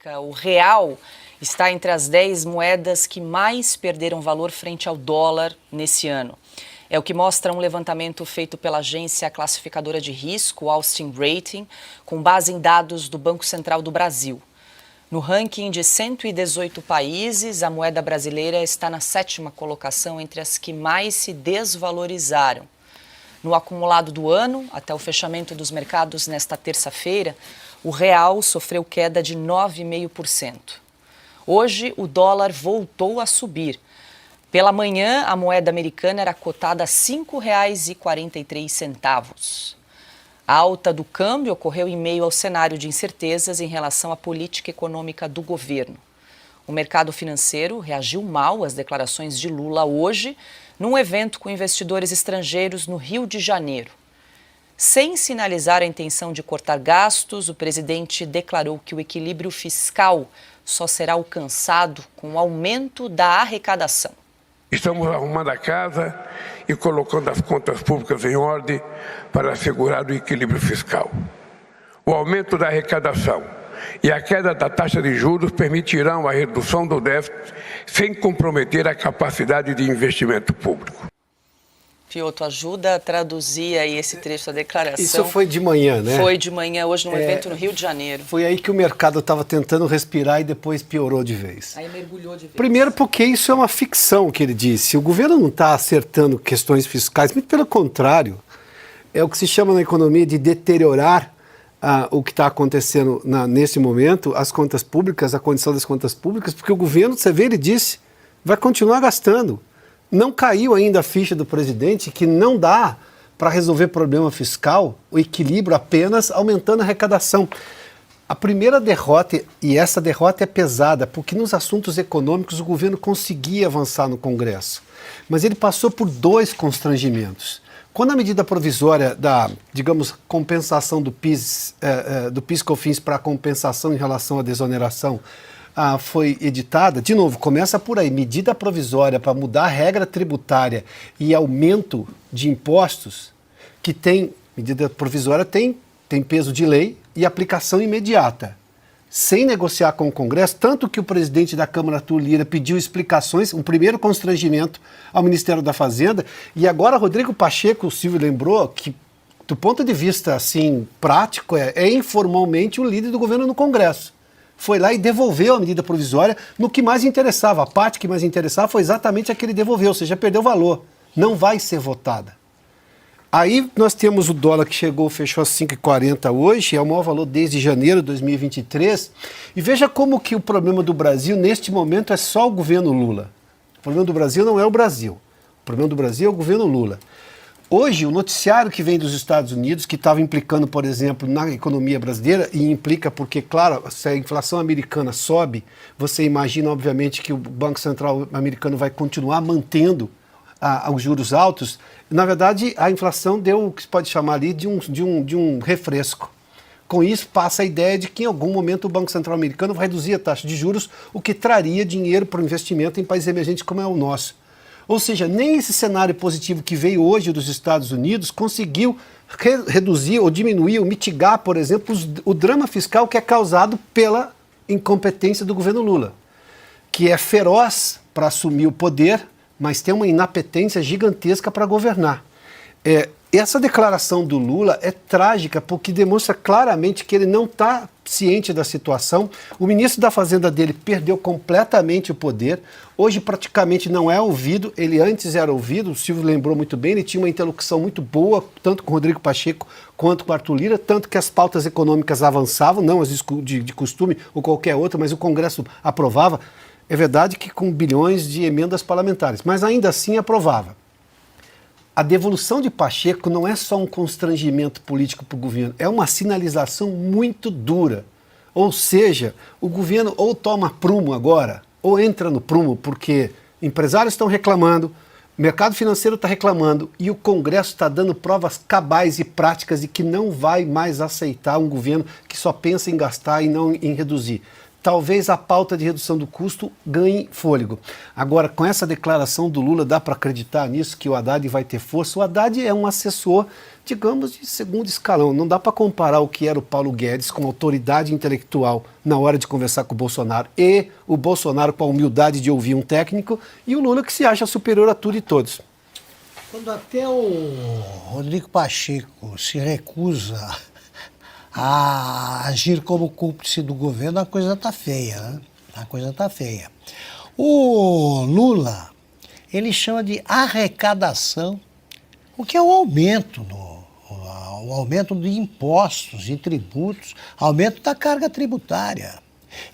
econômica. O real está entre as 10 moedas que mais perderam valor frente ao dólar nesse ano. É o que mostra um levantamento feito pela agência classificadora de risco, Austin Rating, com base em dados do Banco Central do Brasil. No ranking de 118 países, a moeda brasileira está na 7ª colocação entre as que mais se desvalorizaram. No acumulado do ano, até o fechamento dos mercados nesta terça-feira, o real sofreu queda de 9,5%. Hoje, o dólar voltou a subir. Pela manhã, a moeda americana era cotada a R$ 5,43. A alta do câmbio ocorreu em meio ao cenário de incertezas em relação à política econômica do governo. O mercado financeiro reagiu mal às declarações de Lula hoje, num evento com investidores estrangeiros no Rio de Janeiro. Sem sinalizar a intenção de cortar gastos, o presidente declarou que o equilíbrio fiscal só será alcançado com o aumento da arrecadação. Estamos arrumando a casa e colocando as contas públicas em ordem para assegurar o equilíbrio fiscal. O aumento da arrecadação e a queda da taxa de juros permitirão a redução do déficit sem comprometer a capacidade de investimento público. Fioto, ajuda a traduzir aí esse trecho da declaração. Isso foi de manhã, né? Foi de manhã, hoje num evento no Rio de Janeiro. Foi aí que o mercado estava tentando respirar e depois piorou de vez. Aí mergulhou de vez. Primeiro porque isso é uma ficção que ele disse. O governo não está acertando questões fiscais, muito pelo contrário. É o que se chama na economia de deteriorar o que está acontecendo nesse momento, as contas públicas, a condição das contas públicas, porque o governo, você vê, ele disse, vai continuar gastando. Não caiu ainda a ficha do presidente que não dá para resolver problema fiscal, o equilíbrio apenas aumentando a arrecadação. A primeira derrota, e essa derrota é pesada, porque nos assuntos econômicos o governo conseguia avançar no Congresso, mas ele passou por 2 constrangimentos. Quando a medida provisória da, digamos, compensação do PIS/COFINS para compensação em relação à desoneração foi editada, de novo, começa por aí, medida provisória para mudar a regra tributária e aumento de impostos, que tem, medida provisória tem peso de lei e aplicação imediata, sem negociar com o Congresso, tanto que o presidente da Câmara, Arthur Lira, pediu explicações, um primeiro constrangimento ao Ministério da Fazenda, e agora Rodrigo Pacheco, o Silvio lembrou, que do ponto de vista assim, prático, é informalmente o líder do governo no Congresso. Foi lá e devolveu a medida provisória no que mais interessava. A parte que mais interessava foi exatamente a que ele devolveu, ou seja, perdeu valor. Não vai ser votada. Aí nós temos o dólar que fechou a 5,40 hoje, é o maior valor desde janeiro de 2023. E veja como que o problema do Brasil, neste momento, é só o governo Lula. O problema do Brasil não é o Brasil. O problema do Brasil é o governo Lula. Hoje, o noticiário que vem dos Estados Unidos, que estava implicando, por exemplo, na economia brasileira, e implica porque, claro, se a inflação americana sobe, você imagina, obviamente, que o Banco Central americano vai continuar mantendo os juros altos. Na verdade, a inflação deu o que se pode chamar ali de um refresco. Com isso, passa a ideia de que em algum momento o Banco Central americano vai reduzir a taxa de juros, o que traria dinheiro para o investimento em países emergentes como é o nosso. Ou seja, nem esse cenário positivo que veio hoje dos Estados Unidos conseguiu reduzir ou diminuir ou mitigar, por exemplo, o drama fiscal que é causado pela incompetência do governo Lula, que é feroz para assumir o poder, mas tem uma inapetência gigantesca para governar. Essa declaração do Lula é trágica porque demonstra claramente que ele não está ciente da situação. O ministro da Fazenda dele perdeu completamente o poder. Hoje praticamente não é ouvido. Ele antes era ouvido, o Silvio lembrou muito bem, ele tinha uma interlocução muito boa, tanto com o Rodrigo Pacheco quanto com o Arthur Lira, tanto que as pautas econômicas avançavam, não as de costume ou qualquer outra, mas o Congresso aprovava. É verdade que com bilhões de emendas parlamentares, mas ainda assim aprovava. A devolução de Pacheco não é só um constrangimento político para o governo, é uma sinalização muito dura. Ou seja, o governo ou toma prumo agora, ou entra no prumo, porque empresários estão reclamando, o mercado financeiro está reclamando e o Congresso está dando provas cabais e práticas de que não vai mais aceitar um governo que só pensa em gastar e não em reduzir. Talvez a pauta de redução do custo ganhe fôlego. Agora, com essa declaração do Lula, dá para acreditar nisso, que o Haddad vai ter força? O Haddad é um assessor digamos, de segundo escalão. Não dá para comparar o que era o Paulo Guedes como autoridade intelectual na hora de conversar com o Bolsonaro e o Bolsonaro com a humildade de ouvir um técnico e o Lula que se acha superior a tudo e todos. Quando até o Rodrigo Pacheco se recusa a agir como cúmplice do governo, a coisa está feia, né? A coisa está feia. O Lula, ele chama de arrecadação, o que é o aumento de impostos e tributos, aumento da carga tributária.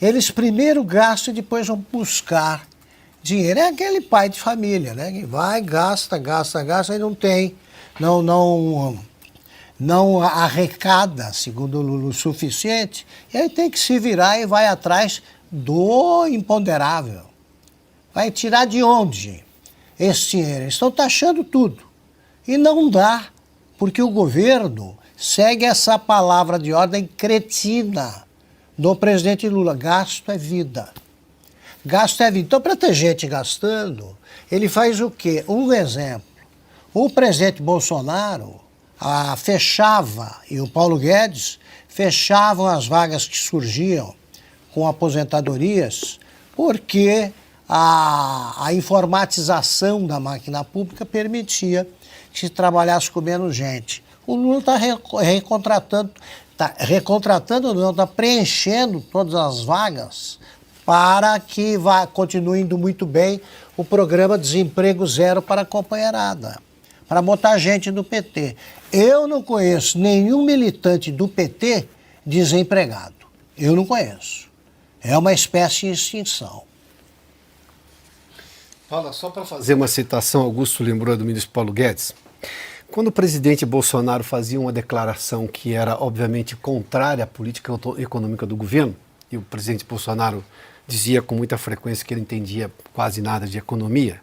Eles primeiro gastam e depois vão buscar dinheiro. É aquele pai de família, né? Que vai, gasta e não tem, não arrecada, segundo o Lula, o suficiente, e aí tem que se virar e vai atrás do imponderável. Vai tirar de onde esse dinheiro? Eles estão taxando tudo. E não dá, porque o governo segue essa palavra de ordem cretina do presidente Lula. Gasto é vida. Gasto é vida. Então, para ter gente gastando, ele faz o quê? Um exemplo. O presidente Bolsonaro fechava, e o Paulo Guedes, fechavam as vagas que surgiam com aposentadorias, porque a informatização da máquina pública permitia que se trabalhasse com menos gente. O Lula está está preenchendo todas as vagas para que continue indo muito bem o programa Desemprego Zero para a companheirada, para botar gente do PT. Eu não conheço nenhum militante do PT desempregado. Eu não conheço. É uma espécie de extinção. Paula, só para fazer uma citação, Augusto lembrou do ministro Paulo Guedes. Quando o presidente Bolsonaro fazia uma declaração que era, obviamente, contrária à política econômica do governo, e o presidente Bolsonaro dizia com muita frequência que ele entendia quase nada de economia,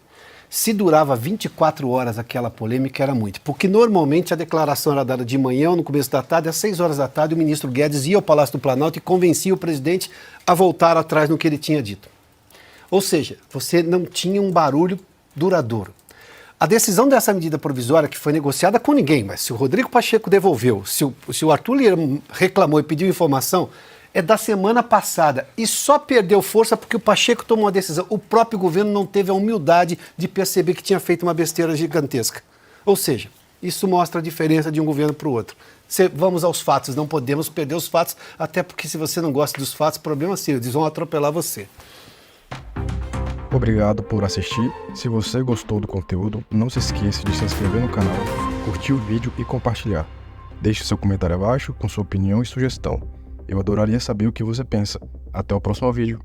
se durava 24 horas aquela polêmica era muito, porque normalmente a declaração era dada de manhã ou no começo da tarde, às 6 horas da tarde o ministro Guedes ia ao Palácio do Planalto e convencia o presidente a voltar atrás no que ele tinha dito. Ou seja, você não tinha um barulho duradouro. A decisão dessa medida provisória, que foi negociada com ninguém, mas se o Rodrigo Pacheco devolveu, se o Arthur Lira reclamou e pediu informação, é da semana passada e só perdeu força porque o Pacheco tomou uma decisão. O próprio governo não teve a humildade de perceber que tinha feito uma besteira gigantesca. Ou seja, isso mostra a diferença de um governo para o outro. Vamos aos fatos, não podemos perder os fatos, até porque se você não gosta dos fatos, problema seu, eles vão atropelar você. Obrigado por assistir. Se você gostou do conteúdo, não se esqueça de se inscrever no canal, curtir o vídeo e compartilhar. Deixe seu comentário abaixo com sua opinião e sugestão. Eu adoraria saber o que você pensa. Até o próximo vídeo.